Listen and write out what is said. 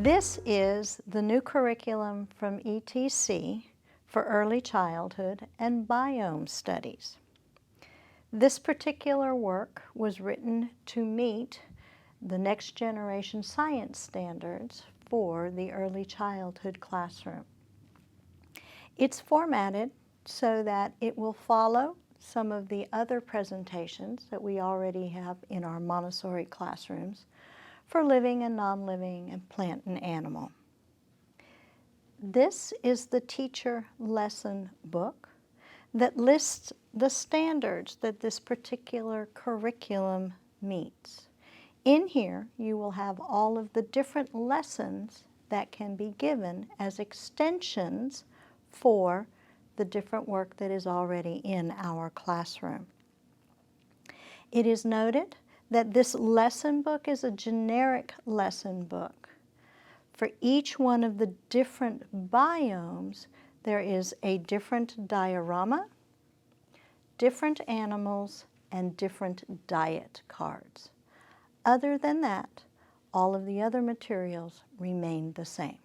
This is the new curriculum from ETC for early childhood and biome studies. This particular work was written to meet the next generation science standards for the early childhood classroom. It's formatted so that it will follow some of the other presentations that we already have in our Montessori classrooms for living and non-living and plant and animal. This is the teacher lesson book that lists the standards that this particular curriculum meets. In here, you will have all of the different lessons that can be given as extensions for the different work that is already in our classroom. It is noted that this lesson book is a generic lesson book. For each one of the different biomes, there is a different diorama, different animals, and different diet cards. Other than that, all of the other materials remain the same.